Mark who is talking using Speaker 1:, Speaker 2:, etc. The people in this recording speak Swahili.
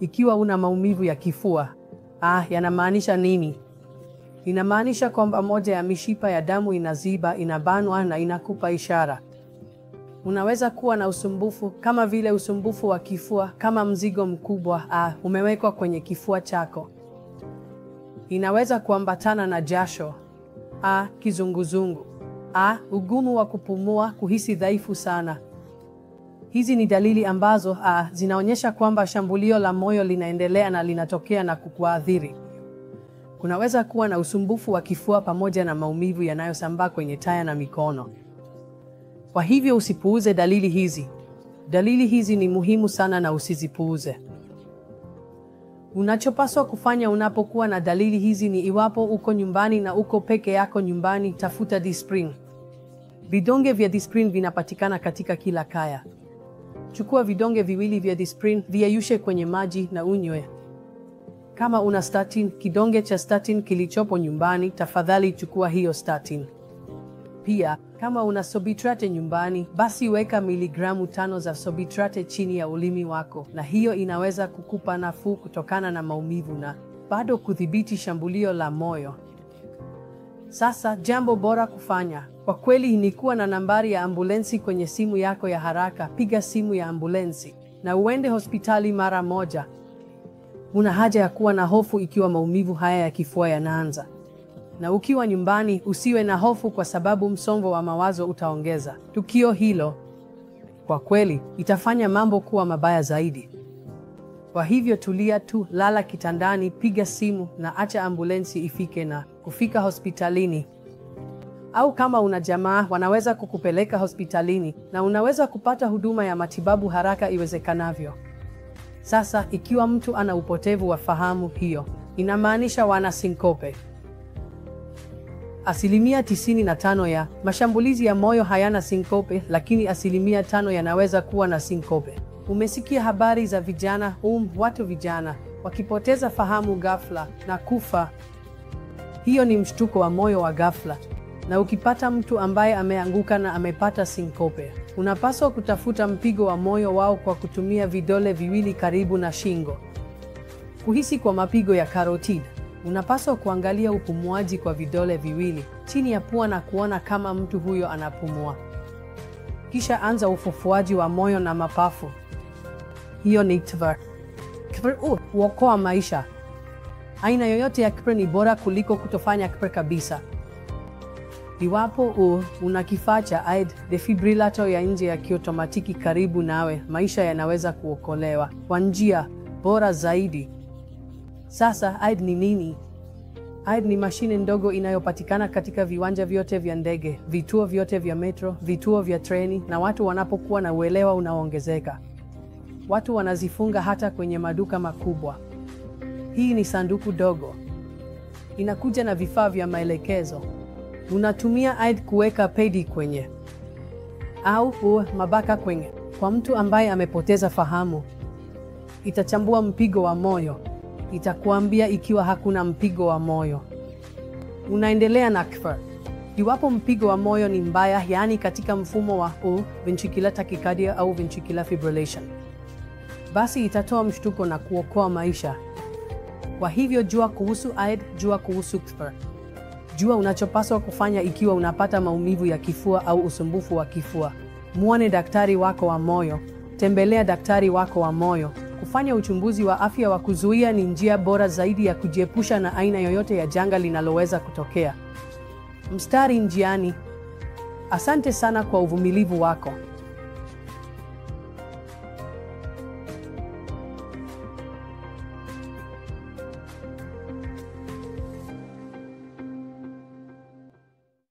Speaker 1: Ikiwa una maumivu ya kifua, yanamaanisha nini? Inamaanisha kwamba moja ya mishipa ya damu inaziba, inabanwa na inakupa ishara. Unaweza kuwa na usumbufu kama vile usumbufu wa kifua, kama mzigo mkubwa umewekwa kwenye kifua chako. Inaweza kuambatana na jasho, kizunguzungu, ugumu wa kupumua, kuhisi dhaifu sana. Hizi ni dalili ambazo zinaonyesha kwamba shambulio la moyo linaendelea na linatokea na kukuathiri. Kunaweza kuwa na usumbufu wa kifua pamoja na maumivu yanayosambaa kwenye taya na mikono. Kwa hivyo usipuuze dalili hizi. Dalili hizi ni muhimu sana na usizipuuze. Unachopaswa kufanya unapokuwa na dalili hizi ni, iwapo uko nyumbani na uko peke yako nyumbani, tafuta Disprin. Vidonge vya Disprin vinapatikana katika kila kaya. Chukua vidonge viwili vya Disprin, viyeyushe kwenye maji na unywe. Kama una statin, kidonge cha statin kilichopo nyumbani, tafadhali chukua hiyo statin. Pia, kama una Sobitrate nyumbani, basi weka miligramu 5 za Sobitrate chini ya ulimi wako, na hiyo inaweza kukupa nafuu kutokana na maumivu na bado kudhibiti shambulio la moyo. Sasa, jambo bora kufanya kwa kweli ni kuwa na nambari ya ambulensi kwenye simu yako ya haraka. Piga simu ya ambulensi na uende hospitali mara moja. Una haja ya kuwa na hofu ikiwa maumivu haya ya kifua yanaanza. Na ukiwa nyumbani, usiwe na hofu kwa sababu msongo wa mawazo utaongeza tukio hilo. Kwa kweli, itafanya mambo kuwa mabaya zaidi. Kwa hivyo tulia tu, lala kitandani, piga simu na acha ambulensi ifike na kufika hospitalini. Au kama una jamaa, wanaweza kukupeleka hospitalini na unaweza kupata huduma ya matibabu haraka iwezekanavyo. Sasa, ikiwa mtu ana upotevu wa fahamu, hiyo inamaanisha wana sinkope. 95% ya mashambulizi ya moyo hayana sinkope, lakini 5% yanaweza kuwa na sinkope. Umesikia habari za vijana, watu vijana wakipoteza fahamu ghafla na kufa? Hiyo ni mshtuko wa moyo wa ghafla. Na ukipata mtu ambaye ameanguka na amepata sinkope, unapaswa kutafuta mpigo wa moyo wao kwa kutumia vidole viwili karibu na shingo. Kuhisi kwa mapigo ya carotid, unapaswa kuangalia upumuaji kwa vidole viwili chini ya pua na kuona kama mtu huyo anapumua. Kisha anza ufufuaji wa moyo na mapafu. Hiyo ni KVR. KVR huokoa maisha. Aina yoyote ya KVR ni bora kuliko kutofanya KVR kabisa. Iwapo una kifaa cha AED defibrillator ya nje ya kiotomatiki karibu nawe, maisha yanaweza kuokolewa kwa njia bora zaidi. Sasa, AED ni nini? AED ni mashine ndogo inayopatikana katika viwanja vyote vya ndege, vituo vyote vya metro, vituo vya treni, na watu wanapokuwa na uelewa unaoongezeka, watu wanazifunga hata kwenye maduka makubwa. Hii ni sanduku dogo. Inakuja na vifaa vya maelekezo. Unatumia AED kuweka pedi kwenye au mabaka kwenye. Kwa mtu ambaye amepoteza fahamu, itachambua mpigo wa moyo. Itakuambia ikiwa hakuna mpigo wa moyo. Unaendelea na KVR. Iwapo mpigo wa moyo ni mbaya, yaani katika mfumo wa ventricular tachycardia au ventricular fibrillation, basi itatoa mshtuko na kuokoa maisha. Kwa hivyo jua kuhusu AED, jua kuhusu KVR. Jua unachopaswa kufanya ikiwa unapata maumivu ya kifua au usumbufu wa kifua. Muone daktari wako wa moyo. Tembelea daktari wako wa moyo. Kufanya uchunguzi wa afya wa kuzuia ni njia bora zaidi ya kujiepusha na aina yoyote ya janga linaloweza kutokea. Mstari njiani. Asante sana kwa uvumilivu wako.